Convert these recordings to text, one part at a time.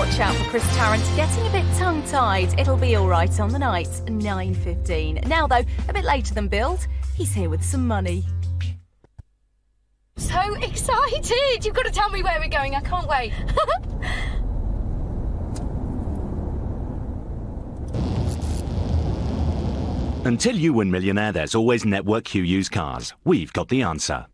watch out for Chris Tarrant getting a bit tongue-tied. It'll be all right on the night, 9:15. Now, though, a bit later than billed, he's here with some money. So excited! You've got to tell me where we're going. I can't wait. Until you win Millionaire, there's always Network Q used cars. We've got the answer.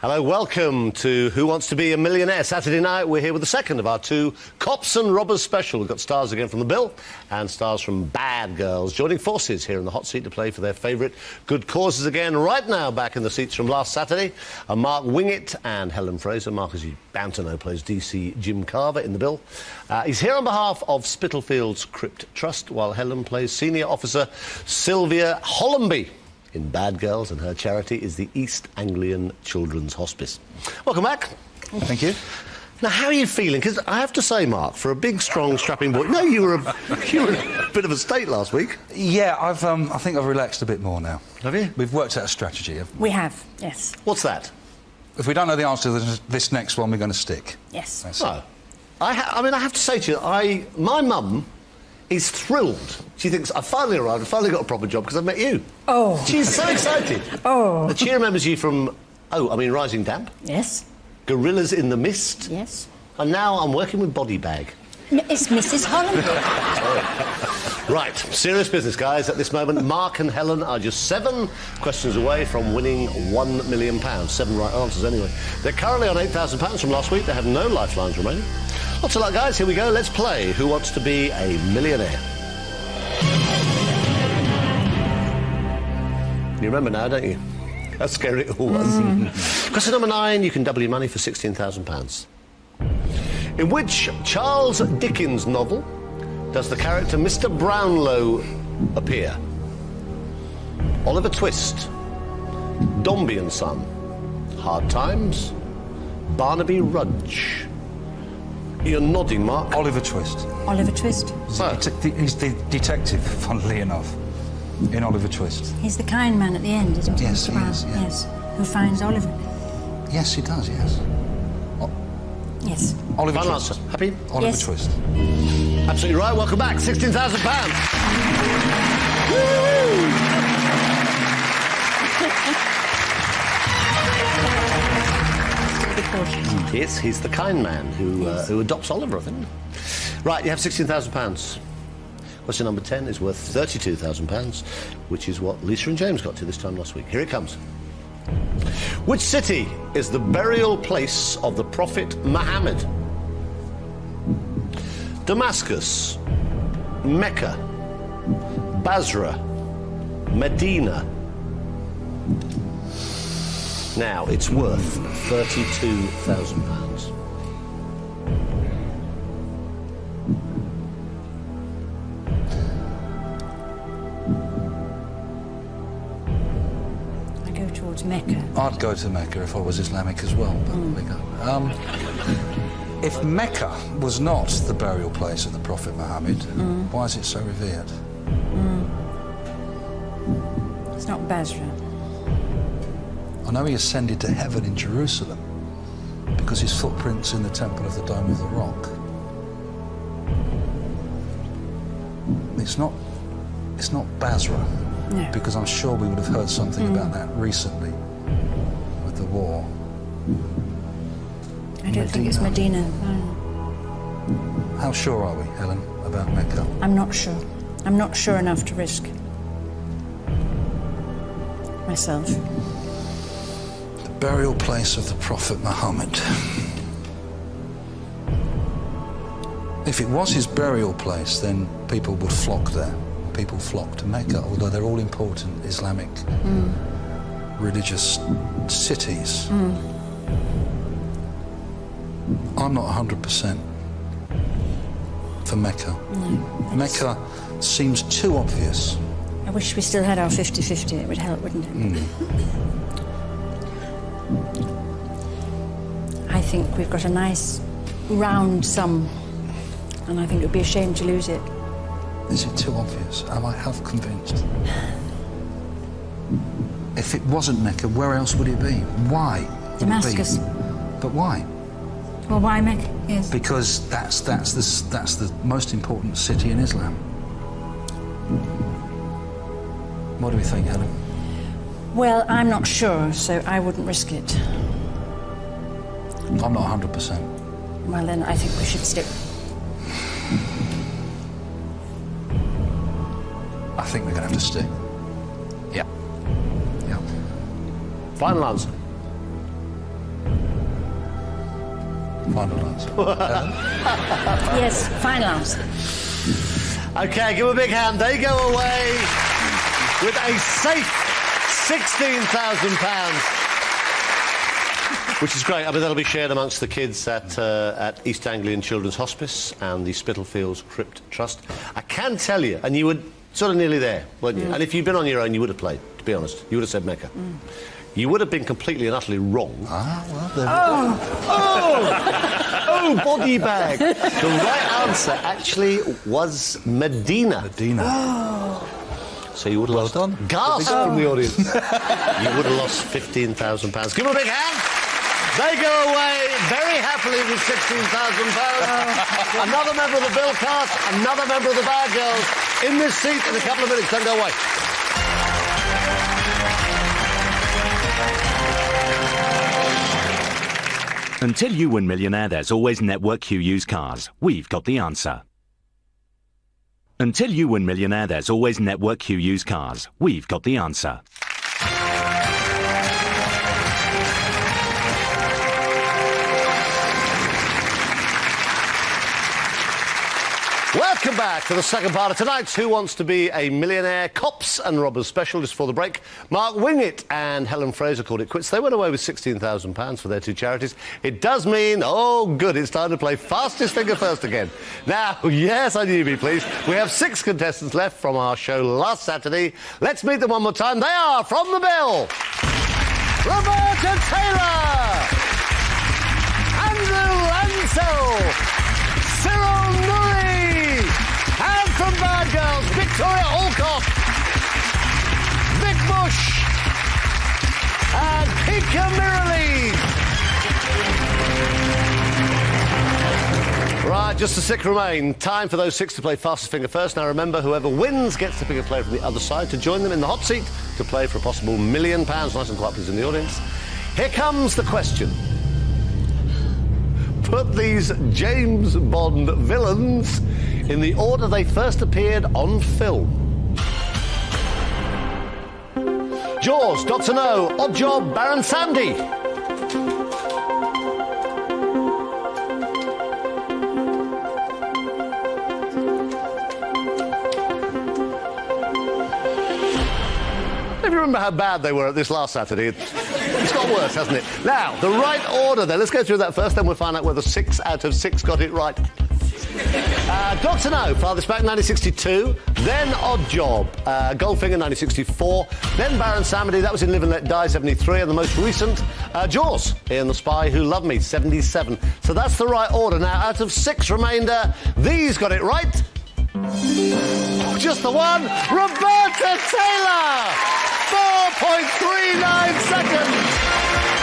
Hello, welcome to Who Wants to Be a Millionaire? Saturday night, we're here with the second of our two Cops and Robbers special. We've got stars again from The Bill and stars from Bad Girls joining forces here in the hot seat to play for their favourite good causes again. Right now, back in the seats from last Saturday, are Mark Wingett and Helen Fraser. Mark, as you bound to know, plays DC Jim Carver in The Bill. He's here on behalf of Spitalfields Crypt Trust, while Helen plays Senior Officer Sylvia Hollamby in Bad Girls, and her charity is the East Anglian Children's Hospice. Welcome back. Thank you. Now, how are you feeling? Because I have to say, Mark, for a big, strong, strapping boy... No, you were in a bit of a state last week. Yeah, I think I've relaxed a bit more now. Have you? We've worked out a strategy, haven't we? We have, yes. What's that? If we don't know the answer to this next one, we're going to stick. Yes. That's Oh. I mean, I have to say to you, my mum is thrilled. She thinks, I've finally arrived, I've finally got a proper job because I've met you. Oh. She's so excited. Oh. She remembers you from, Rising Damp, Yes. Gorillas in the Mist, Yes. and now I'm working with Body Bag. It's Mrs. Holland. Right, serious business, guys. At this moment, Mark and Helen are just 7 questions away from winning £1 million. 7 right answers, anyway. They're currently on £8,000 from last week. They have no lifelines remaining. Lots of luck, guys. Here we go. Let's play Who Wants to Be a Millionaire? You remember now, don't you? How scary it all was. Question number 9, you can double your money for £16,000. In which Charles Dickens novel does the character Mr. Brownlow appear? Oliver Twist, Dombey and Son, Hard Times, Barnaby Rudge. You're nodding, Mark. Oliver Twist. Oliver Twist. He's the detective, funnily enough, in Oliver Twist. He's the kind man at the end, isn't he? Yes, Mr. he Brown? is, yeah. Yes. Who finds Oliver. Yes, he does, yes. Yes. Oliver Final Twist. answer. Happy? Oliver Yes. Twist. Absolutely right. Welcome back. £16,000. Yes, he's the kind man who adopts Oliver, I think. Right, you have £16,000. Question number 10 is worth £32,000, which is what Lisa and James got to this time last week. Here it comes. Which city is the burial place of the Prophet Muhammad? Damascus, Mecca, Basra, Medina. Now, it's worth £32,000. I go towards Mecca. I'd go to Mecca if I was Islamic as well, but there we go. If Mecca was not the burial place of the Prophet Muhammad, why is it so revered? It's not Basra. I know he ascended to heaven in Jerusalem because his footprint's in the Temple of the Dome of the Rock. It's not Basra, No. because I'm sure we would have heard something about that recently with the war. I don't think it's Medina. No. How sure are we, Helen, about Mecca? I'm not sure. I'm not sure enough to risk myself. The burial place of the Prophet Muhammad. If it was his burial place, then people would flock there. People flock to Mecca, although they're all important Islamic religious cities. I'm not 100% for Mecca. No. Mecca seems too obvious. I wish we still had our 50-50. It would help, wouldn't it? I think we've got a nice round sum, and I think it would be a shame to lose it. Is it too obvious? Am I half convinced? If it wasn't Mecca, where else would it be? Why would Damascus. it be? But why? Well, why Mecca? Yes. Because that's the most important city in Islam. What do we think, Helen? Well, I'm not sure, so I wouldn't risk it. I'm not 100%. Well, then I think we should stick. I think we're going to have to stick. Yeah. Yeah. Final answer. Final answer. Yes, final answer. OK, give them a big hand. They go away with a safe £16,000. Which is great. I mean, that'll be shared amongst the kids at East Anglian Children's Hospice and the Spitalfields Crypt Trust. I can tell you, and you were sort of nearly there, weren't you? And if you'd been on your own, you would have played, to be honest. You would have said Mecca. You would have been completely and utterly wrong. Ah, well, there Oh, body bag. The right answer actually was Medina. Medina. So you would have lost. done. Gasp from the audience. You would have lost £15,000. Give them a big hand. They go away very happily with £16,000. Another member of the Bill cast, another member of the Bad Girls in this seat in a couple of minutes. Don't go away. Until you win Millionaire, there's always Network Q used cars. We've got the answer. Until you win Millionaire, there's always Network Q used cars. We've got the answer. Welcome back to the second part of tonight's Who Wants to Be a Millionaire? Cops and Robbers special just before the break. Mark Wingett and Helen Fraser called it quits. They went away with £16,000 for their two charities. It does mean, oh good, it's time to play Fastest Finger First again. Now, yes, I knew you'd be pleased. We have 6 contestants left from our show last Saturday. Let's meet them one more time. They are from the Bill, Roberta Taylor, Andrew Ansell, Cyril Nuri, and from Bad Girls, Victoria Alcott, Vic Bush, and Kika Mirrelli. Right, just the 6 remain. Time for those 6 to play Fastest Finger First. Now remember, whoever wins gets to pick a player from the other side to join them in the hot seat to play for a possible £1 million. Nice and quiet, please, in the audience. Here comes the question. Put these James Bond villains in the order they first appeared on film. Jaws, Dr. No, Oddjob, Baron Sandy. If you remember how bad they were at this last Saturday, it's got worse, hasn't it? Now, the right order then. Let's go through that first, then we'll find out whether 6 out of 6 got it right. Dr. No, farthest back, 1962. Then Oddjob, Goldfinger, 1964. Then Baron Samedi, that was in Live and Let Die, 73. And the most recent, Jaws, Ian the Spy Who Loved Me, 77. So that's the right order. Now, out of 6 remainder, these got it right. Just the one, Roberta Taylor! 4.39 seconds!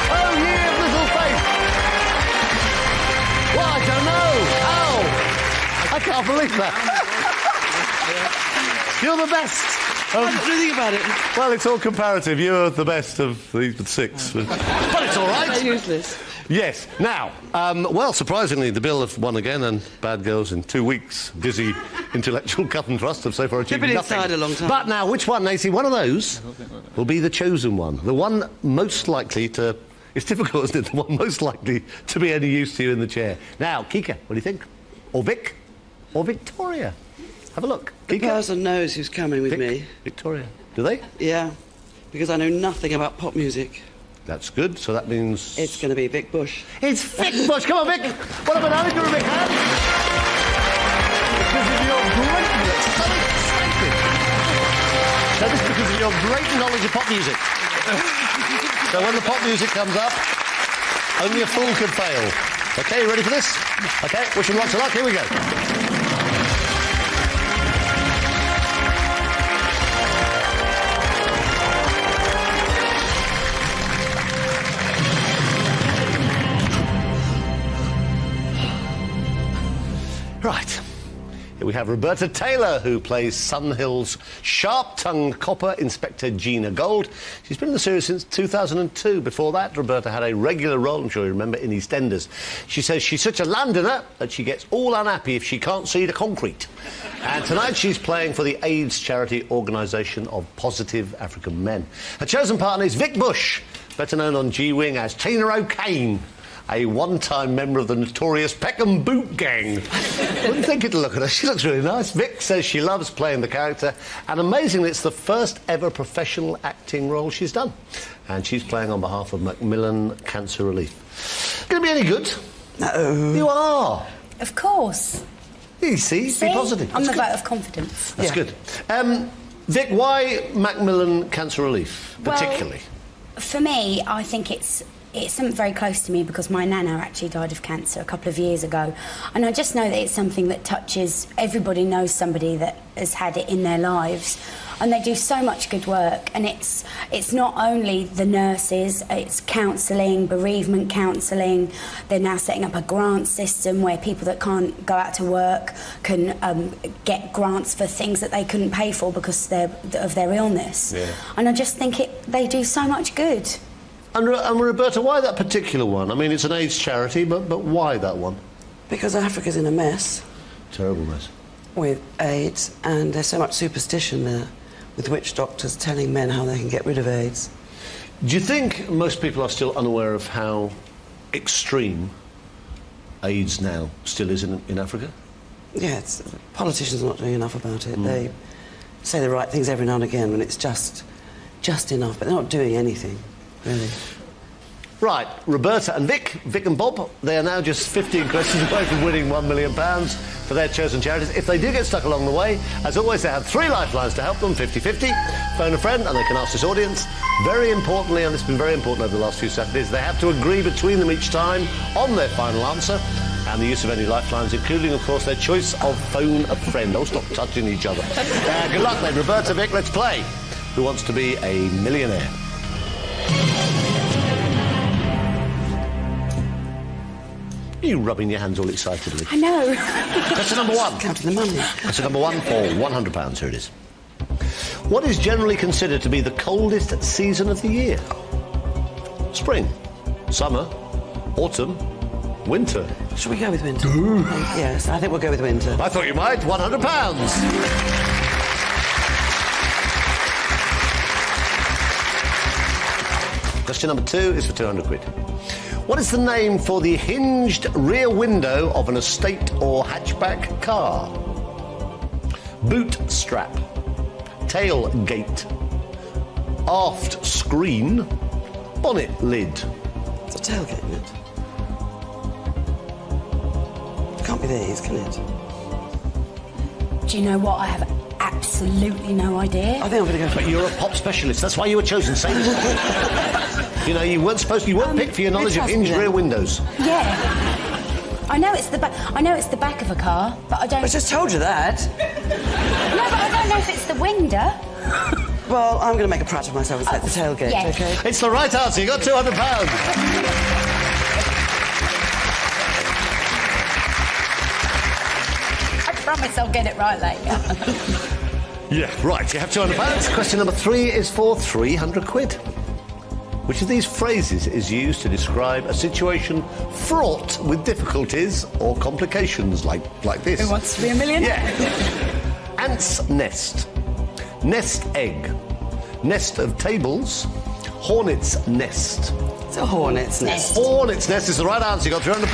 Oh, ye of little faith! Well, I don't know. Ow! I can't believe that. You're the best. What do you think about it? Well, it's all comparative. You're the best of these 6. But it's all right. They're useless. Yes. Now, well, surprisingly, the Bill have won again, and Bad Girls in 2 weeks. Busy intellectual cut and thrust have so far achieved They've been nothing. inside a long time. But now, which one, Nancy? One of those will be the chosen one. The one most likely to... It's difficult, isn't it? The one most likely to be any use to you in the chair. Now, Kika, what do you think? Or Vic? Or Victoria? Have a look. The Kika? person knows who's coming with Vic? me. Victoria. Do they? Yeah, because I know nothing about pop music. That's good. So that means... It's going to be Vic Bush. It's Vic Bush. Come on, Vic. What about Anna? Give her a big hand. Because of your greatness. So excited. That is because of your great knowledge of pop music. So when the pop music comes up, only a fool could fail. OK, you ready for this? OK, wish you lots of luck. Here we go. Right. Here we have Roberta Taylor, who plays Sunhill's sharp-tongued copper Inspector Gina Gold. She's been in the series since 2002. Before that, Roberta had a regular role, I'm sure you remember, in EastEnders. She says she's such a Londoner that she gets all unhappy if she can't see the concrete. And tonight she's playing for the AIDS charity organisation of Positive African Men. Her chosen partner is Vic Bush, better known on G-Wing as Tina O'Kane, a one-time member of the notorious Peckham Boot Gang. Wouldn't think it to look at her. She looks really nice. Vic says she loves playing the character, and amazingly, it's the first ever professional acting role she's done. And she's playing on behalf of Macmillan Cancer Relief. Going to be any good? No. You are. Of course. You see, be positive. I'm That's the good. vote of confidence. That's good. Vic, why Macmillan Cancer Relief, particularly? Well, for me, I think it's something very close to me because my nana actually died of cancer a couple of years ago, and I just know that it's something that touches... Everybody knows somebody that has had it in their lives, and they do so much good work. And it's not only the nurses, it's counselling, bereavement counselling. They're now setting up a grant system where people that can't go out to work can get grants for things that they couldn't pay for because of their illness. Yeah. And I just think they do so much good. And Roberta, why that particular one? I mean, it's an AIDS charity, but why that one? Because Africa's in a mess. Terrible mess. With AIDS, and there's so much superstition there, with witch doctors telling men how they can get rid of AIDS. Do you think most people are still unaware of how extreme AIDS now still is in Africa? Yeah, politicians are not doing enough about it. They say the right things every now and again when it's just enough, but they're not doing anything. Really? Right, Roberta and Vic and Bob, they are now just 15 questions away from winning £1 million for their chosen charities. If they do get stuck along the way, as always, they have 3 lifelines to help them, 50-50. Phone a friend and they can ask this audience. Very importantly, and this has been very important over the last few Saturdays, they have to agree between them each time on their final answer and the use of any lifelines, including, of course, their choice of phone a friend. Oh, stop touching each other. Good luck then, Roberta, Vic, let's play. Who Wants to Be a Millionaire? You rubbing your hands all excitedly. I know. Question number 1. Counting the money. Question number 1 for £100. Here it is. What is generally considered to be the coldest season of the year? Spring, summer, autumn, winter. Should we go with winter? Yes, I think we'll go with winter. I thought you might. £100. Question number 2 is for £200. What is the name for the hinged rear window of an estate or hatchback car? Boot strap, tailgate, aft screen, bonnet lid. It's a tailgate, isn't it? It can't be these, can it? Do you know what? I have absolutely no idea. I think I'm going to go for... But you're a pop specialist. That's why you were chosen. Say you know, you weren't picked for your knowledge of hinged rear windows. Yeah. I know it's the back. I know it's the back of a car, but I don't. I just told you that. No, but I don't know if it's the window. Well, I'm going to make a prat of myself and say the tailgate, yeah. OK? It's the right answer. You got £200. I promise I'll get it right later. Yeah, right. You have £200. Question number 3 is for £300. Which of these phrases is used to describe a situation fraught with difficulties or complications like this? Who Wants to Be a Millionaire? Yeah. Ant's nest, nest egg, nest of tables, hornet's nest. It's a hornet's nest. Hornet's nest is the right answer. You got £300.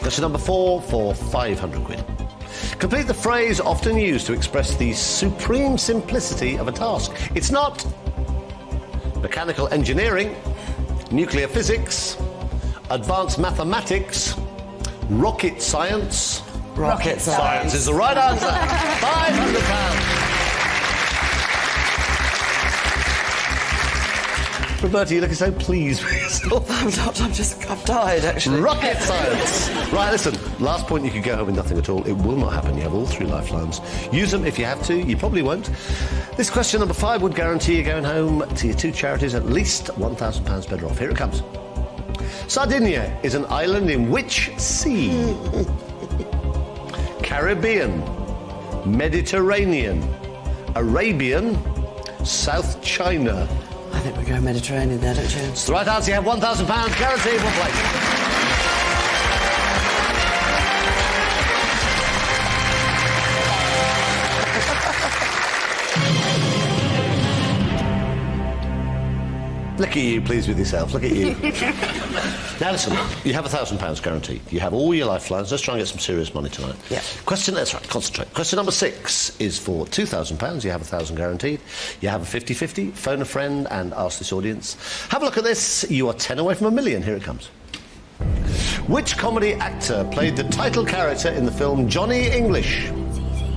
Question number 4 for £500. Complete the phrase often used to express the supreme simplicity of a task. It's not mechanical engineering, nuclear physics, advanced mathematics, rocket science. Rocket Science is the right answer. £500. Roberta, you're looking so pleased with yourself. I'm not, I've died, actually. Rocket science. Right, listen, last point, you could go home with nothing at all. It will not happen. You have all 3 lifelines. Use them if you have to. You probably won't. This question, number 5, would guarantee you going home to your 2 charities at least £1,000 better off. Here it comes. Sardinia is an island in which sea? Caribbean, Mediterranean, Arabian, South China. I think we're going Mediterranean there, don't you? It's the right answer. You have £1,000 guaranteed. One place. Look at you, pleased with yourself. Look at you. Now listen, you have £1,000 guaranteed. You have all your lifelines. Let's try and get some serious money tonight. Yeah. That's right, concentrate. Question number 6 is for £2,000. You have £1,000 guaranteed. You have a 50-50. Phone a friend and ask this audience. Have a look at this. You are 10 away from £1 million. Here it comes. Which comedy actor played the title character in the film Johnny English? It's easy.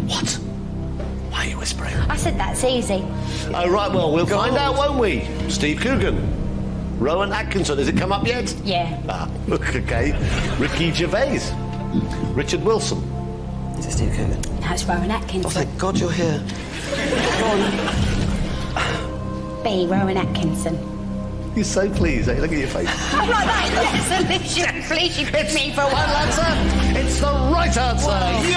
What? Why are you whispering? I said that's easy. Oh, right, well, we'll find out, won't we? Steve Coogan. Rowan Atkinson. Has it come up yet? Yeah. Ah, OK. Ricky Gervais. Richard Wilson. Is it Steve Coogan? That's Rowan Atkinson. Oh, thank God you're here. Go on. B. Rowan Atkinson. You're so pleased, eh? Look at your face. I'm like that. Resolution. Please, you picked me for one. Final answer. It's the right answer. Wow. Yo!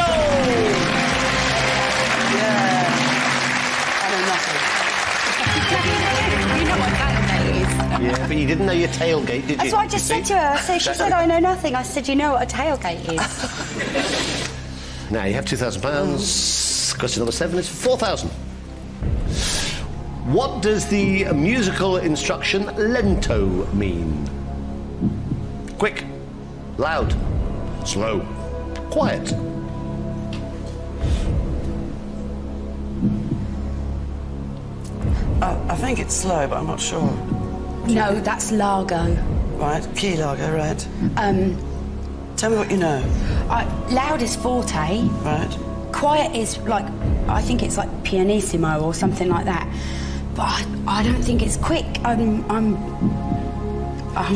Yeah. I know nothing. You know what tailgate is. Yeah, but you didn't know your tailgate, did you? That's what I just said to her. So she said, I know nothing. I said, you know what a tailgate is. Now, you have £2,000. Question number 7 is for £4,000. What does the musical instruction lento mean? Quick, loud, slow, quiet. I think it's slow, but I'm not sure. No, that's Largo. Right, key Largo, right. Tell me what you know. Loud is forte. Right. Quiet is like, I think it's like pianissimo or something like that. But I don't think it's quick. I'm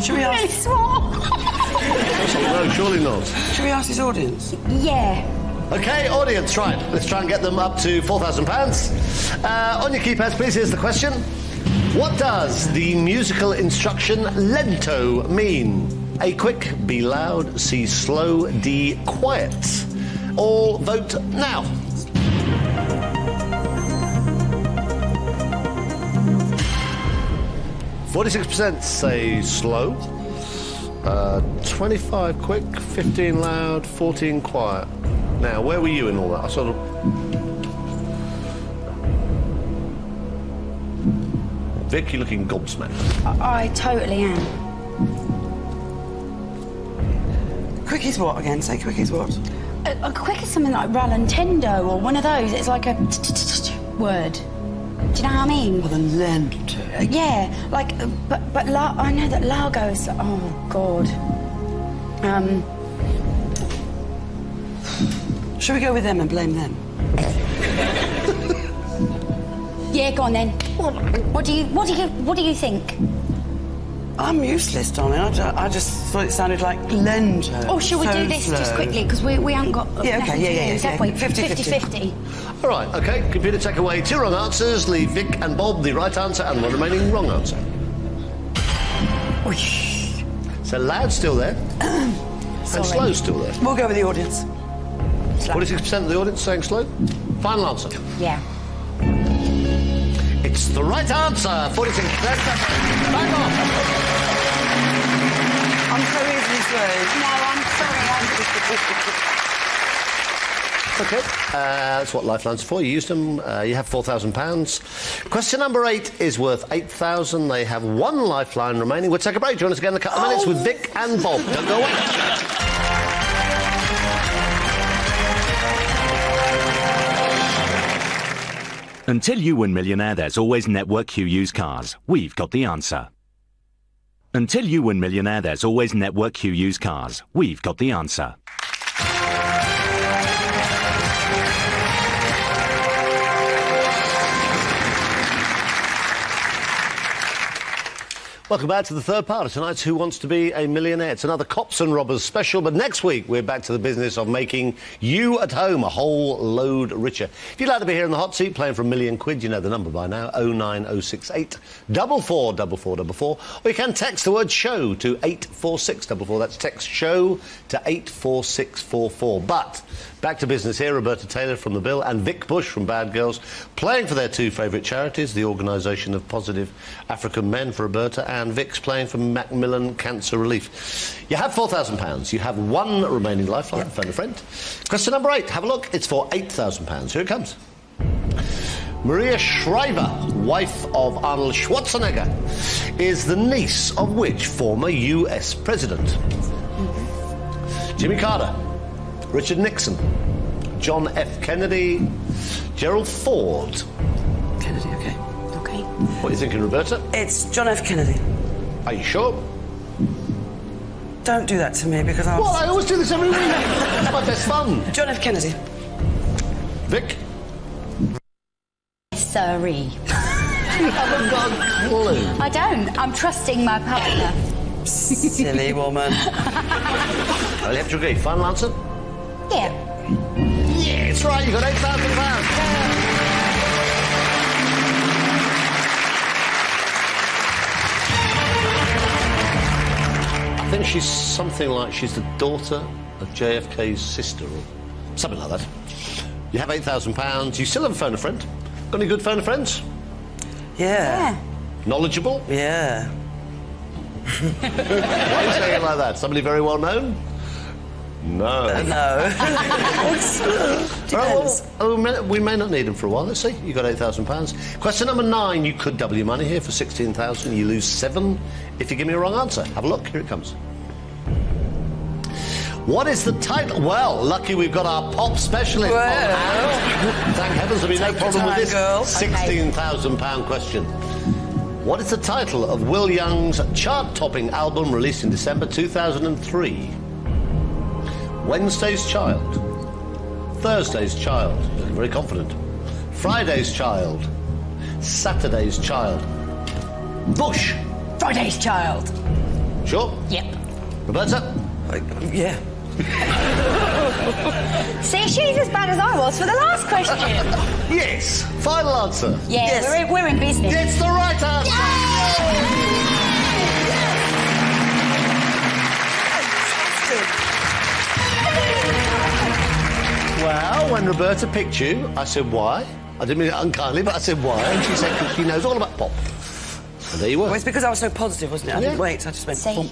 Should we really ask? small. No, surely not. Should we ask this audience? Yeah. OK, audience, right. Let's try and get them up to £4,000. On your keypads, please, here's the question. What does the musical instruction lento mean? A, quick, B, loud, C, slow, D, quiet. All vote now. %, say slow. 25 quick, 15 loud, 14 quiet. Now, where were you in all that? I sort of... Vic, you're looking gobsmacked. I totally am. Quick is what again? Say quick is what? A quick is something like rallentendo or one of those. It's like a word. Do you know what I mean? Well, then lento. Yeah, like, but I know that Largo's. Oh God. Should we go with them and blame them? Yeah, go on then. What do you think? I'm useless, darling. I just thought it sounded like lento. Or should we do this just quickly because we haven't got Yeah, nothing okay, to use, have we? 50-50. All right, OK. Computer, take away 2 wrong answers. Leave Vic and Bob the right answer and one remaining wrong answer. So loud still there. And slow still there. We'll go with the audience. 46% of the audience saying slow. Final answer. Yeah. It's the right answer. 46%. Bang on. I'm so easily swayed. No, I'm sorry. OK. That's what Lifeline's are for. You used them. You have £4,000. Question number 8 is worth £8,000. They have 1 lifeline remaining. We'll take a break. Join us again in a couple of minutes with Vic and Bob. Don't go away. Until you win Millionaire, there's always Network Q used cars. We've got the answer. Until you win Millionaire, there's always Network Q used cars. We've got the answer. Welcome back to the third part of tonight's Who Wants to Be a Millionaire? It's another Cops and Robbers special, but next week we're back to the business of making you at home a whole load richer. If you'd like to be here in the hot seat playing for £1 million, you know the number by now, 09068 444444, or you can text the word show to 84644. That's text show to 84644. But back to business here. Roberta Taylor from The Bill and Vic Bush from Bad Girls, playing for their two favourite charities, the Organisation of Positive African Men for Roberta, and Vic's playing for Macmillan Cancer Relief. You have £4,000. You have one remaining lifeline, phone a friend. Question number 8, have a look. It's for £8,000. Here it comes. Maria Shriver, wife of Arnold Schwarzenegger, is the niece of which former US president? Jimmy Carter, Richard Nixon, John F. Kennedy, Gerald Ford. Kennedy, okay. Okay. What are you thinking, Roberta? It's John F. Kennedy. Are you sure? Don't do that to me because I'll... Well, I always do this every week. It's my best fun. John F. Kennedy. Vic? Sorry. You haven't got a clue. I don't. I'm trusting my partner. Silly woman. I left your agree. Final answer? Yeah. Yeah, it's right. You got £8,000. I think she's something like she's the daughter of JFK's sister or something like that. You have £8,000. You still have a phone a friend. Got any good phone a friends? Yeah. Knowledgeable? Yeah. Why are you saying it like that? Somebody very well known? No. No. Depends. Well, we may not need them for a while. Let's see. You got £8,000. Question number 9. You could double your money here for 16,000. You lose 7 if you give me a wrong answer. Have a look. Here it comes. What is the title? Well, lucky we've got our pop specialist. Well. Thank heavens there'll be no problem with this girl. £16,000 question. What is the title of Will Young's chart-topping album released in December 2003? Wednesday's Child, Thursday's Child, looking very confident, Friday's Child, Saturday's Child, Bush. Friday's Child. Sure? Yep. Roberta? Yeah. See, she's as bad as I was for the last question. Yes. Final answer. Yeah, Yes. we're in business. It's the right answer. Well, when Roberta picked you, I said, why? I didn't mean it unkindly, but I said, why? And she said, because she knows all about pop. And there you were. Well, it's because I was so positive, wasn't it? I didn't wait. I just went... See? Boom.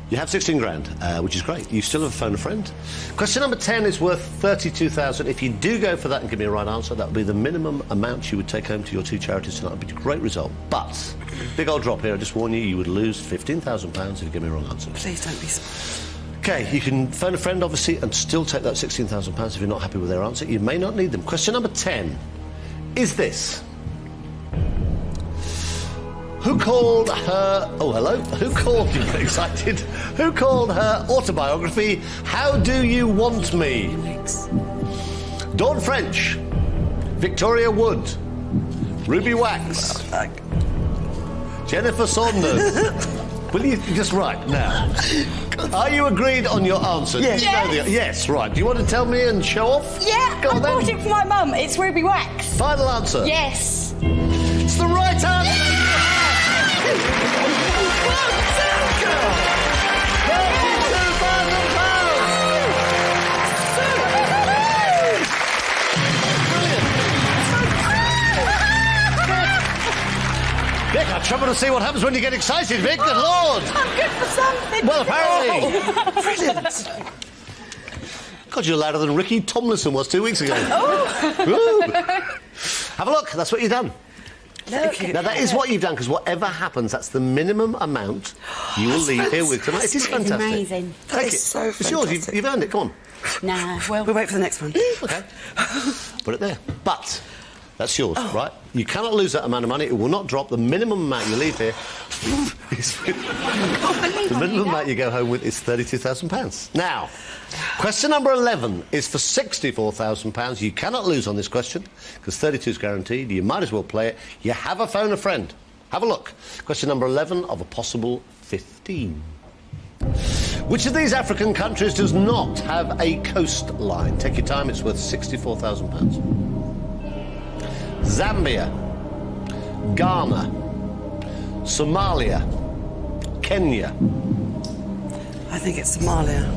You have 16 grand, which is great. You still have a phone a friend. Question number 10 is worth 32,000. If you do go for that and give me a right answer, that would be the minimum amount you would take home to your two charities tonight. It would be a great result. But, big old drop here, I just warn you, you would lose £15,000 if you give me a wrong answer. Please don't be... OK, you can phone a friend, obviously, and still take that £16,000 if you're not happy with their answer. You may not need them. Question number 10 is this. Who called her... Oh, hello. Who called... You get excited. Who called her autobiography, How Do You Want Me? Dawn French, Victoria Wood, Ruby Wax, Jennifer Saunders. Will you just write now? Are you agreed on your answer? Yes. Do you know yes, right. Do you want to tell me and show off? Yeah, Go I on, then. bought it for my mum. It's Ruby Wax. Final answer. Yes. It's the right answer. Vic, I trouble to see what happens when you get excited, Vic. Good Lord! I'm good for something. Well, apparently. Brilliant. God, you're louder than Ricky Tomlinson was 2 weeks ago. Have a look. That's what you've done. Thank you. Now, that is what you've done, because whatever happens, that's the minimum amount you will leave here with tonight. It is fantastic. Amazing. Take is it. so It's yours. fantastic. You've earned it. Come on. Nah, We'll wait for the next one. OK. Put it there. But That's yours, right? You cannot lose that amount of money. It will not drop. The minimum amount you leave here is... the minimum amount you go home with is £32,000. Now, question number 11 is for £64,000. You cannot lose on this question, because 32 is guaranteed. You might as well play it. You have a phone a friend. Have a look. Question number 11 of a possible 15. Which of these African countries does not have a coastline? Take your time, it's worth £64,000. Zambia, Ghana, Somalia, Kenya. I think it's Somalia.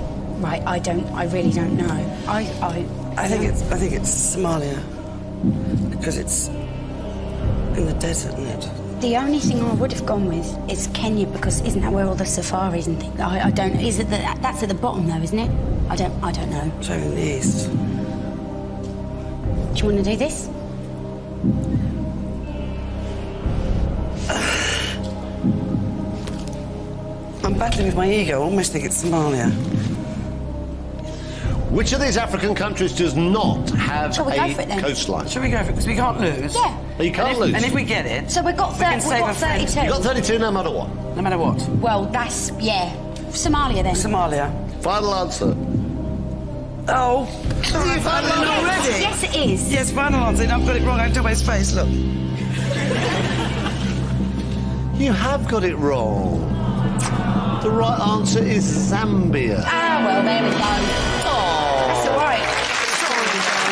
Right, I really don't know. I think it's Somalia because it's in the desert, isn't it? The only thing I would have gone with is Kenya, because isn't that where all the safaris and things? I don't. Is it that's at the bottom though, isn't it? I don't know. It's over in the east. Do you want to do this? I'm battling with my ego. I almost think it's Somalia. Which of these African countries does not have Shall we go for it a then? coastline? Shall we go for it? Because we can't lose. Yeah. You can't lose. And if we get it... So we've got 32. You've got 32 no matter what. No matter what. Well, that's Somalia then. Somalia. Final answer. Oh. You found it already? Yes, it is. Yes, final answer. I've got it wrong. I can tell by his face. Look. You have got it wrong. The right answer is Zambia. Ah, well, there we go. Oh. That's all right.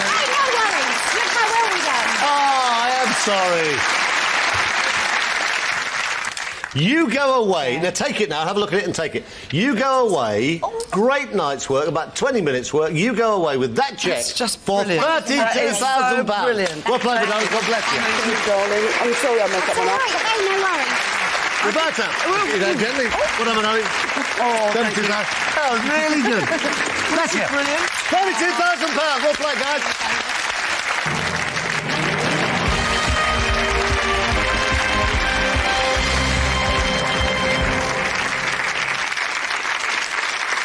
Hey, no worries. Look how well we done. Oh, I am sorry. You go away. Now, take it now. Have a look at it and take it. You go away. Great night's work, about 20 minutes' work. You go away with that check That's just for brilliant. £32,000. That is so brilliant. Well played, darling. God bless you. Thank you, darling. I'm sorry I messed up All on that. right, hey, no worries. Roberta. You know, gently. What am I doing? Oh, thank you. That was really good. Bless you. Brilliant. £32,000. Well played, guys.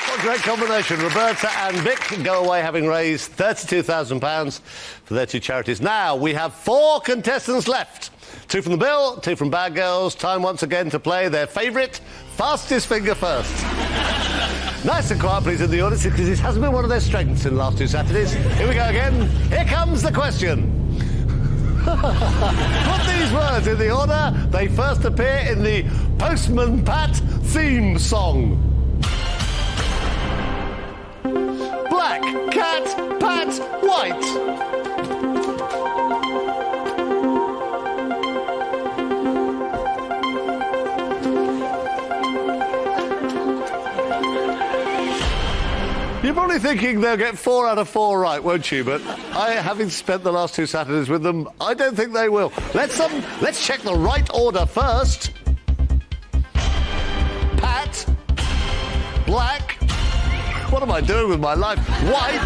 What a great combination. Roberta and Vic go away having raised £32,000 for their two charities. Now we have 4 contestants left. 2 from the Bill, 2 from Bad Girls. Time once again to play their favourite fastest finger first. Nice and quiet, please, in the audience, because this hasn't been one of their strengths in the last 2 Saturdays. Here we go again. Here comes the question. Put these words in the order they first appear in the Postman Pat theme song. Black, cat, pat, white. You're probably thinking they'll get 4 out of 4 right, won't you? But having spent the last 2 Saturdays with them, I don't think they will. Let's check the right order first. Pat, black. What am I doing with my life? White,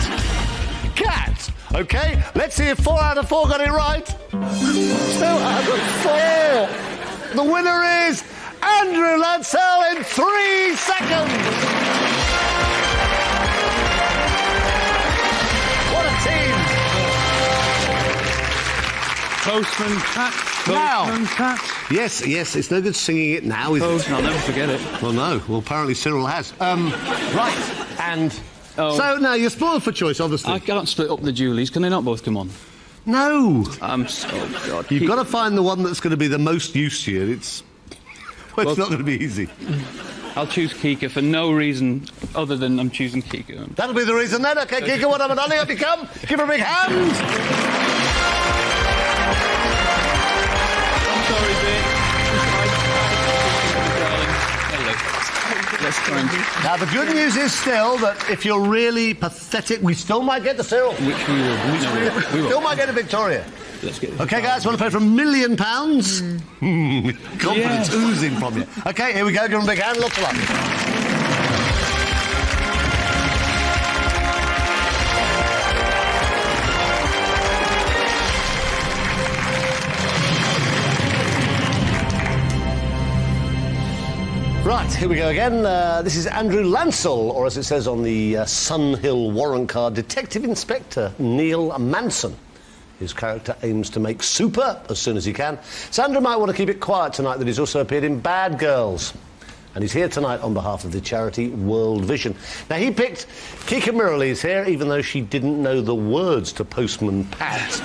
cat. Okay, let's see if 4 out of 4 got it right. 2 out of 4. The winner is Andrew Lancel in 3 seconds. What a team! Postman Pat. Postman Pat. Yes, it's no good singing it now, is it? I'll never forget it. Well, no. Well, apparently Cyril has. Right, and... So, now, you're spoiled for choice, obviously. I can't split up the Julies. Can they not both come on? No! Oh, God. You've got to find the one that's going to be the most use to you. It's not going to be easy. I'll choose Kika for no reason other than I'm choosing Kika. That'll be the reason then. OK, Kika, what up, darling? Up you come. Give her a big hand. I'm sorry, Vic. Let's try and... Now, the good news is still that if you're really pathetic, we still might get the Cyril. Which we will. We still might get a Victoria. Let's get it. OK, guys, want to pay for £1 million? Confidence oozing from you. OK, here we go. Give them a big hand. Look for luck. Right, here we go again. This is Andrew Lancel, or as it says on the Sun Hill warrant card, Detective Inspector Neil Manson. His character aims to make super as soon as he can. Sandra might want to keep it quiet tonight that he's also appeared in Bad Girls. And he's here tonight on behalf of the charity World Vision. Now, he picked Kika Mirrlees here, even though she didn't know the words to Postman Pat.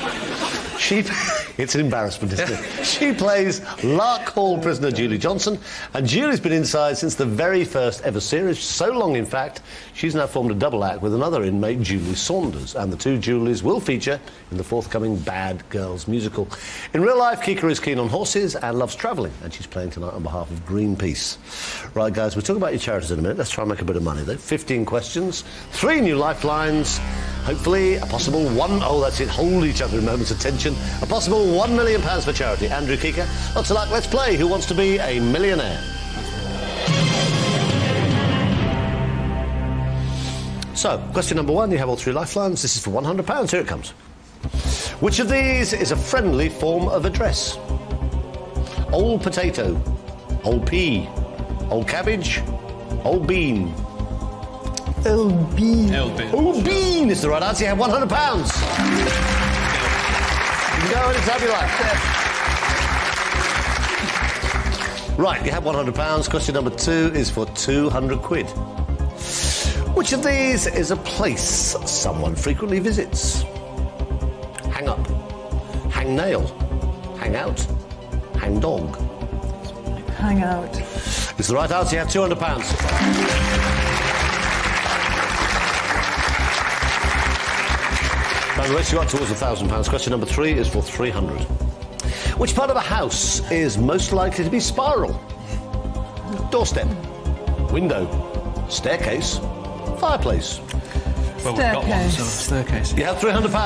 It's an embarrassment, isn't it? She plays Lark Hall prisoner Julie Johnson, and Julie's been inside since the very first ever series, so long, in fact, she's now formed a double act with another inmate, Julie Saunders, and the two Julies will feature in the forthcoming Bad Girls musical. In real life, Kika is keen on horses and loves travelling, and she's playing tonight on behalf of Greenpeace. Right, guys, we'll talk about your charities in a minute. Let's try and make a bit of money, though. 15 questions, 3 new lifelines, hopefully a possible one... Oh, that's it. Hold each other in moments of tension. A possible £1 million for charity. Andrew, Kika, lots of luck. Let's play Who Wants to Be a Millionaire? So, question number 1. You have all 3 lifelines. This is for £100. Here it comes. Which of these is a friendly form of address? Old potato, old pea, old cabbage, old bean. Old bean. Old bean is the right answer. You have £100. You can go anytime you like. Right, you have £100. Question number 2 is for 200 quid. Which of these is a place someone frequently visits? Hang up, hang nail, hang out, hang dog. Hang out. It's the right answer. You have £200. By the race you got towards £1,000. Question number 3 is for 300. Which part of a house is most likely to be spiral? Doorstep, window, staircase, fireplace. Well, we've got one, so staircase. You have £300.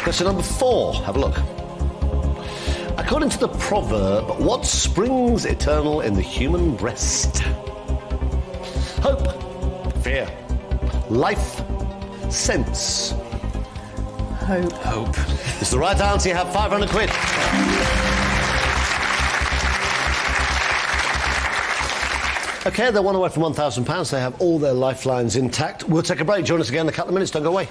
Question number 4. Have a look. According to the proverb, what springs eternal in the human breast? Hope, fear, life, sense. Hope. Hope. It's the right answer. You have 500 quid. OK, they're one away from £1,000. They have all their lifelines intact. We'll take a break. Join us again in a couple of minutes. Don't go away.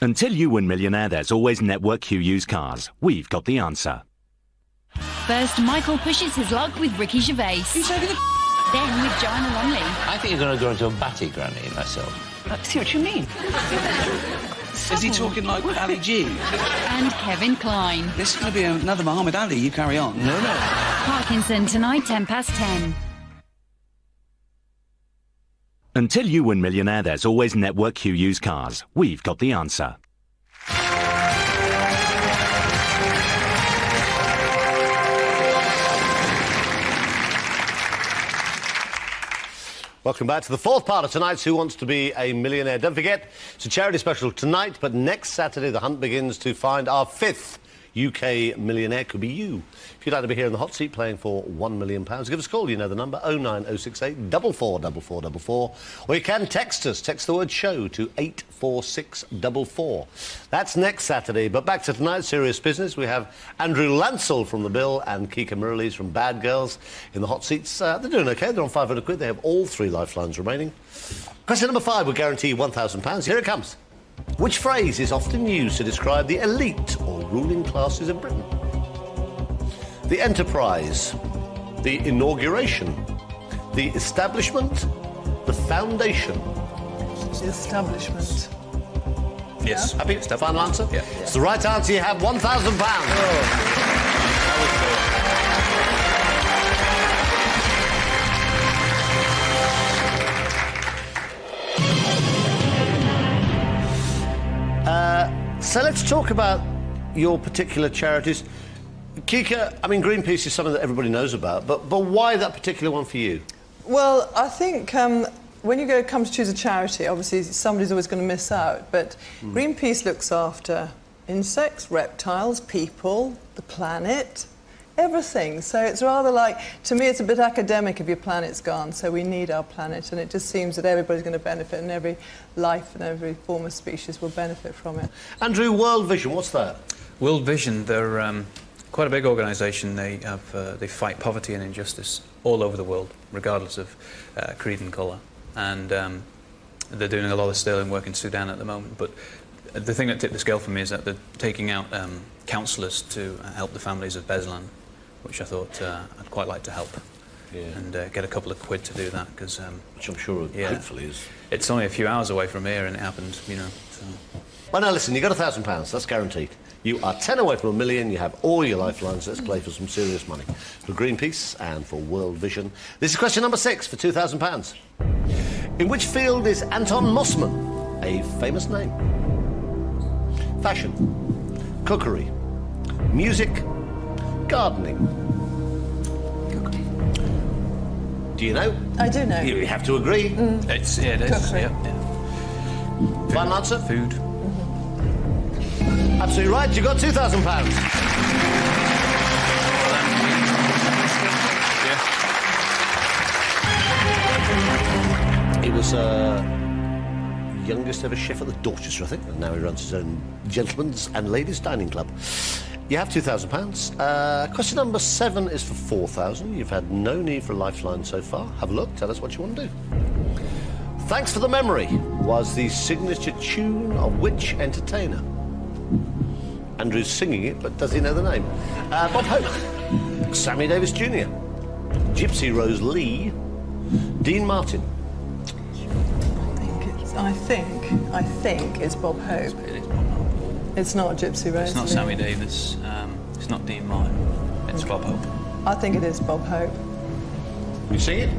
Until you win Millionaire, there's always Network Q used cars. We've got the answer. First, Michael pushes his luck with Ricky Gervais. Then with Joanna Lumley. I think you're going to go into a batty, Granny, myself. I see what you mean. Is he talking like Ali G? And Kevin Kline. This is going to be another Muhammad Ali. You carry on. No. Parkinson tonight, 10:10. Until you win Millionaire, there's always Network Q used cars. We've got the answer. Welcome back to the 4th part of tonight's Who Wants to Be a Millionaire. Don't forget, it's a charity special tonight, but next Saturday the hunt begins to find our 5th UK millionaire. Could be you. If you'd like to be here in the hot seat playing for £1 million, give us a call. You know the number, 09068 444444. Or you can text us. Text the word show to 84644. That's next Saturday. But back to tonight's serious business. We have Andrew Lancel from The Bill and Kika Mirrlees from Bad Girls in the hot seats. They're doing OK. They're on 500 quid. They have all 3 lifelines remaining. Question number 5 will guarantee £1,000. Here it comes. Which phrase is often used to describe the elite or ruling classes of Britain? The enterprise, the inauguration, the establishment, the foundation. The establishment. Yes. Happy? Final answer? Yeah. It's the right answer. You have £1,000. So let's talk about your particular charities. Kika, I mean, Greenpeace is something that everybody knows about, but why that particular one for you? Well, I think when you come to choose a charity, obviously somebody's always going to miss out, but Greenpeace looks after insects, reptiles, people, the planet, everything. So it's rather like, to me, it's a bit academic if your planet's gone, so we need our planet, and it just seems that everybody's going to benefit, and every life and every form of species will benefit from it. Andrew, World Vision, what's that? World Vision, they're quite a big organisation. They fight poverty and injustice all over the world, regardless of creed and colour. And they're doing a lot of sterling work in Sudan at the moment. But the thing that tipped the scale for me is that they're taking out counsellors to help the families of Beslan, which I thought I'd quite like to help. Yeah. And get a couple of quid to do that, because which I'm sure hopefully is. It's only a few hours away from here, and it happened, you know. So. Well, now listen, you got £1,000. That's guaranteed. You are 10 away from £1 million. You have all your lifelines. Let's play for some serious money for Greenpeace and for World Vision. This is question number 6 for £2,000. In which field is Anton Mossman a famous name? Fashion, cookery, music, gardening. Do you know? I do know. You have to agree. It is. Cookery. Yeah. Final answer? Food. Absolutely right. You got £2,000. He was youngest ever chef at the Dorchester, I think, and now he runs his own gentlemen's and ladies' dining club. You have £2,000. Question number 7 is for £4,000. You've had no need for a lifeline so far. Have a look. Tell us what you want to do. Thanks for the Memory was the signature tune of which entertainer? Andrew's singing it, but does he know the name? Bob Hope, Sammy Davis Jr., Gypsy Rose Lee, Dean Martin. I think it's Bob Hope. It is Bob Hope. It's not Gypsy Rose. It's not Sammy Davis. It's not Dean Martin. It's Bob Hope. I think it is Bob Hope. You sing it?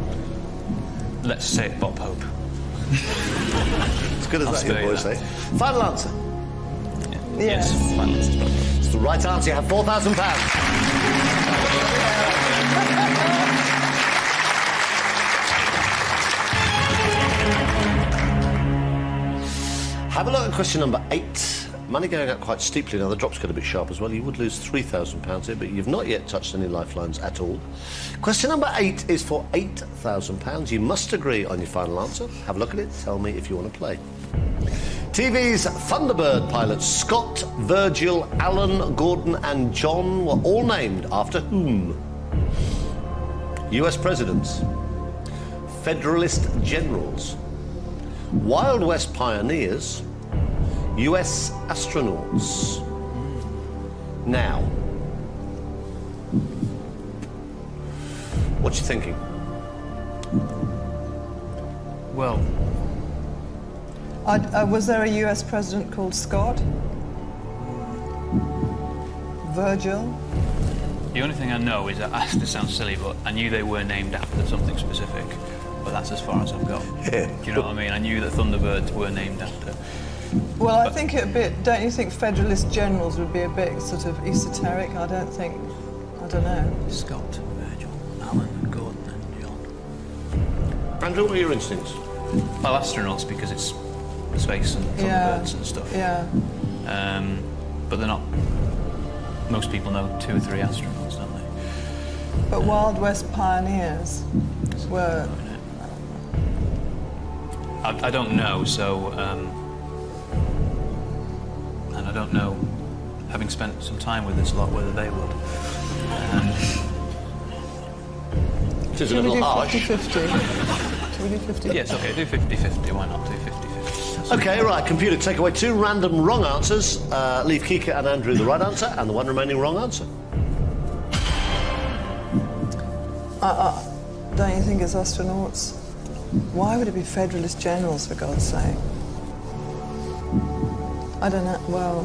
Let's say it's Bob Hope. As good as that, your boys say. Final answer? Yes. Final answer is Bob Hope. It's the right answer. You have £4,000. Have a look at question number 8. Money going up quite steeply now. The drop's got a bit sharp as well. You would lose £3,000 here, but you've not yet touched any lifelines at all. Question number 8 is for £8,000. You must agree on your final answer. Have a look at it. Tell me if you want to play. TV's Thunderbird pilots Scott, Virgil, Alan, Gordon and John were all named after whom? US presidents, Federalist generals, Wild West pioneers, US astronauts. Now, what you thinking? Well, was there a US president called Scott? Virgil? the only thing I know is that, this sounds silly, but I knew they were named after something specific. But that's as far as I've got. Yeah. Do you know what I mean? I knew that Thunderbirds were named after. Well, I think it a bit. Don't you think Federalist generals would be a bit sort of esoteric? I don't know. Scott, Virgil, Alan, Gordon, and John. Andrew, what are your instincts? Well, astronauts, because it's space and Thunderbirds and stuff. Yeah. But they're not. Most people know 2 or 3 astronauts, don't they? But Wild West pioneers were. I don't know, so. And I don't know, having spent some time with this lot, whether they would. It is a little harsh. 50-50? Should we do 50-50? Yes, okay, do 50-50. Why not do 50-50? OK, right, computer, take away 2 random wrong answers. Leave Kika and Andrew the right answer and the 1 remaining wrong answer. Don't you think it's astronauts? Why would it be Federalist generals, for God's sake? I don't know, well...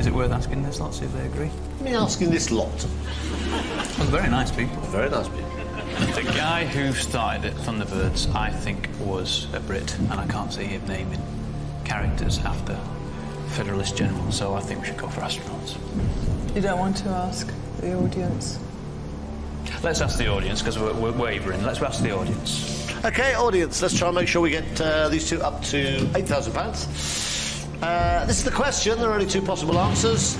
Is it worth asking this lot, see if they agree? Me asking this lot. Well, very nice people. Very nice people. The guy who started it, Thunderbirds, I think was a Brit, and I can't see him naming characters after Federalist generals, so I think we should go for astronauts. You don't want to ask the audience? Let's ask the audience, because we're wavering. Let's ask the audience. OK, audience, let's try and make sure we get these 2 up to £8,000. This is the question. There are only 2 possible answers.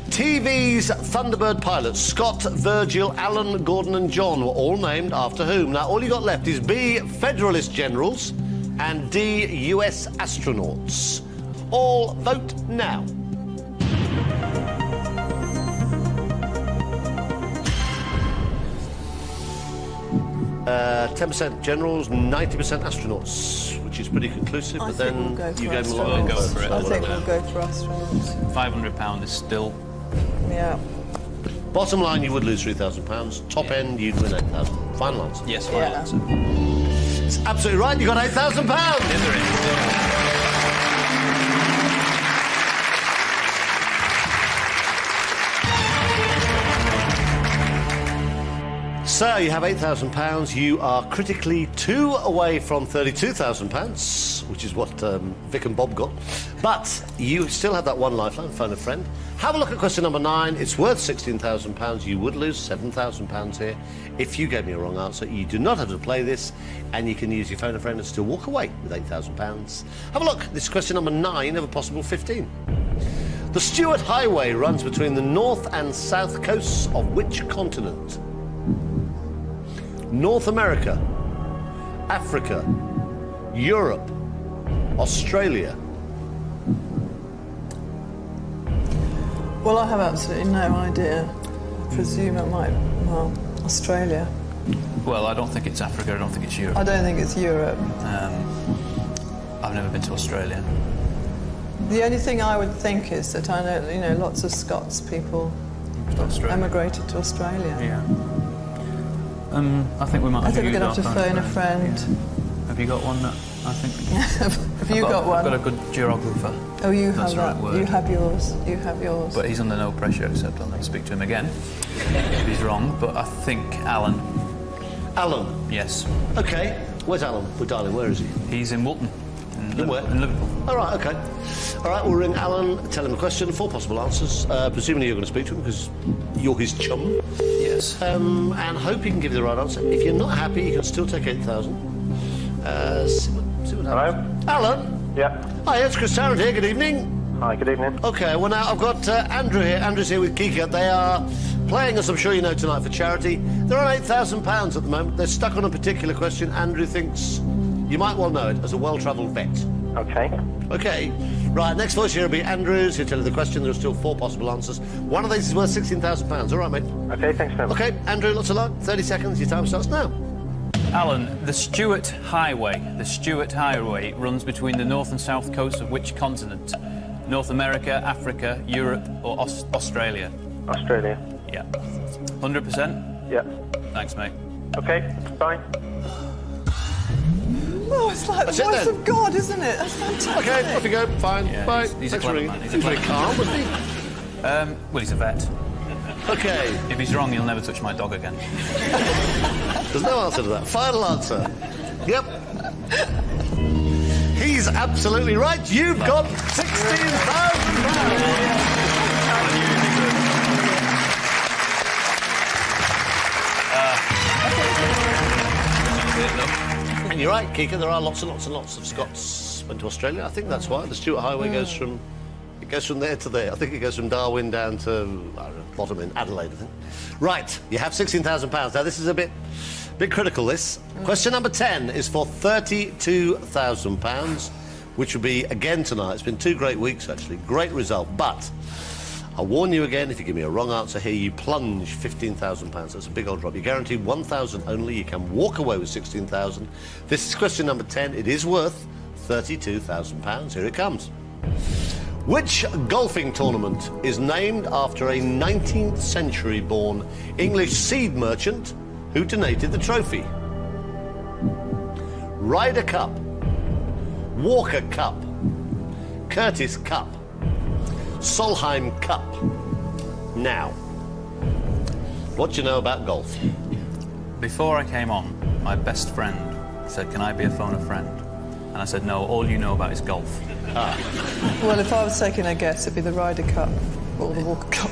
TV's Thunderbird pilots, Scott, Virgil, Alan, Gordon and John, were all named after whom? Now, all you got left is B, Federalist generals, and D, US astronauts. all vote now. 10% generals, 90% astronauts, which is pretty conclusive, but then you gave them a lot of I think we'll go for astronauts. £500 is still... Yeah. Bottom line, you would lose £3,000. Top end, you'd win 8,000. Final answer. Yes, final answer. It's absolutely right. You got £8,000. So you have £8,000. You are critically 2 away from £32,000, which is what Vic and Bob got. But you still have that one lifeline, phone a friend. Have a look at question number 9. It's worth £16,000. You would lose £7,000 here. If you gave me a wrong answer, you do not have to play this, and you can use your phone a friend and still walk away with £8,000. Have a look. This is question number 9 of a possible 15. The Stuart Highway runs between the north and south coasts of which continent? North America, Africa, Europe, Australia. Well, I have absolutely no idea. I presume it might, well, Australia. Well, I don't think it's Africa, I don't think it's Europe. I don't think it's Europe. I've never been to Australia. The only thing I would think is that I know, you know, lots of Scots people emigrated to Australia. Yeah. I think we might. I think we're going to have to phone a friend. Yeah. Have you got one that I think? Have you got one? I've got a good geographer. Oh, you That's have that. Right word. You have yours. You have yours. But he's under no pressure, except I'll never speak to him again if he's wrong. But I think Alan. Alan? Yes. OK. Where's Alan? We're darling, where is he? He's in Woolton. In where? In Liverpool. All right, OK. All right, we'll ring Alan, tell him a question, 4 possible answers. Presumably you're going to speak to him because you're his chum. Yes. And hope he can give you the right answer. If you're not happy, you can still take 8,000. See what happens. Hello? Alan? Yeah. Hi, it's Chris Tarrant here. Good evening. Hi, good evening. OK, well, now I've got Andrew here. Andrew's here with Kika. They are playing, as I'm sure you know, tonight for charity. They're on £8,000 at the moment. They're stuck on a particular question. Andrew thinks you might well know it as a well-travelled vet. OK. OK. Right, next voice here will be Andrew's. He'll tell you the question. There are still 4 possible answers. One of these is worth £16,000. All right, mate? OK, thanks very much. OK, Andrew, lots of luck. 30 seconds. Your time starts now. Alan, the Stuart Highway. The Stuart Highway runs between the north and south coasts of which continent? North America, Africa, Europe, or Australia? Australia. Yeah. 100%? Yeah. Thanks, mate. OK, bye. Oh, it's like the voice of God, isn't it? That's fantastic. OK, off you go. Fine. Yeah, bye. He's a Thanks clever for man. ringing. He's Very calm, wasn't he? Well, he's a vet. OK. If he's wrong, he'll never touch my dog again. There's no answer to that. Final answer. Yep. He's absolutely right. You've got £16,000. And you're right, Kika, there are lots and lots and lots of Scots went to Australia. I think that's why. The Stuart Highway goes from there to there. I think it goes from Darwin down to, I don't know, bottom in Adelaide, I think. Right, you have £16,000. Now, this is a bit critical, this. Question number 10 is for £32,000, which will be again tonight. It's been 2 great weeks, actually. Great result. But I'll warn you again, if you give me a wrong answer here, you plunge £15,000. That's a big old drop. You're guaranteed 1,000 only. You can walk away with 16,000. This is question number 10. It is worth £32,000. Here it comes. Which golfing tournament is named after a 19th century-born English seed merchant who donated the trophy? Ryder Cup, Walker Cup, Curtis Cup, Solheim Cup. Now, what do you know about golf? Before I came on, my best friend said, "Can I be a phone a friend?" And I said, "No, all you know about is golf." Well, if I was taking a guess, it'd be the Ryder Cup or the Walker Cup.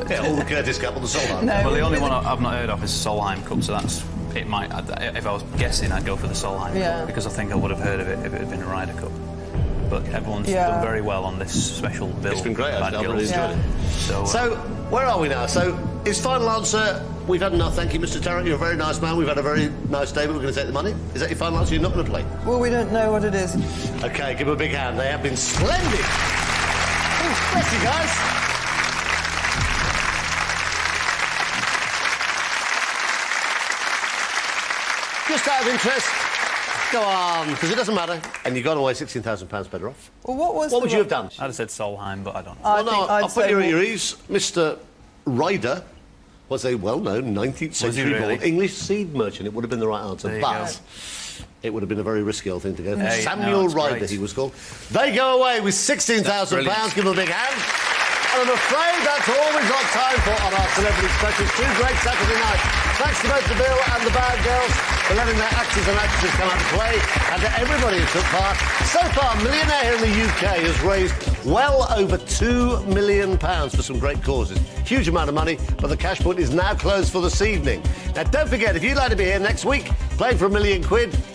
Yeah, all the Curtis Cup or the Solheim. No, well, the only one I've not heard of is Solheim Cup, so that's it. Might, if I was guessing, I'd go for the Solheim Cup because I think I would have heard of it if it had been a Ryder Cup. But everyone's done very well on this special bill. It's been great, actually. I've really enjoyed it. So, where are we now? So, is final answer we've had enough. Thank you, Mr. Tarrant. You're a very nice man. We've had a very nice day, but we're going to take the money. Is that your final answer? You're not going to play? Well, we don't know what it is. OK, give them a big hand. They have been splendid. Oh, bless you guys. Just out of interest, go on, because it doesn't matter. And you've gone away £16,000 better off. Well, what would you have done? I'd have said Solheim, but I don't know. Well, no, I'll put you at your ease. Mr. Ryder was a well-known 19th century born English seed merchant. It would have been the right answer, but it would have been a very risky old thing to go for. Hey, Samuel Ryder, great. he was called. They go away with £16,000. Give them a big hand. And I'm afraid that's all we've got time for on our Celebrity Specials. Two great Saturday nights. Thanks to both the Bill and the Bad Girls for letting their actors and actresses come out to play, and to everybody who took part. So far, Millionaire here in the UK has raised well over £2 million for some great causes. Huge amount of money, but the cash point is now closed for this evening. Now, don't forget, if you'd like to be here next week, playing for £1 million,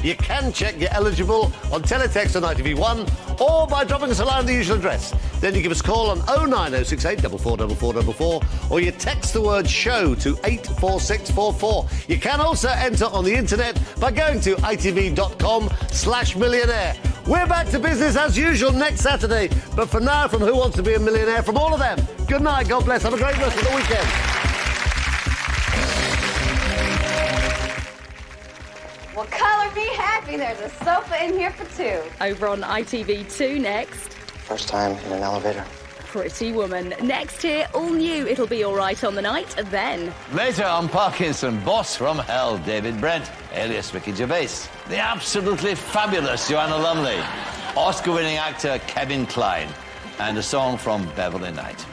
you can check you're eligible on teletext on ITV1 or by dropping us a line at the usual address. Then you give us a call on 09068 444444, or you text the word show to 84644. You can also enter on the internet by going to itv.com/millionaire. We're back to business as usual next Saturday, but for now, from Who Wants to Be a Millionaire, from all of them, good night, God bless, have a great rest of the weekend. Well, colour me happy. There's a sofa in here for two. Over on ITV2 next. First time in an elevator. Pretty Woman. Next here, all new. It'll be all right on the night. Then. Later on Parkinson, Boss from Hell, David Brent, alias Ricky Gervais. The absolutely fabulous Joanna Lumley. Oscar-winning actor Kevin Kline. And a song from Beverly Knight.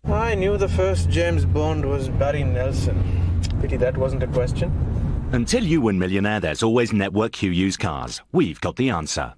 I knew the first James Bond was Barry Nelson. Pity that wasn't a question. Until you win Millionaire, there's always Network Q used cars. We've got the answer.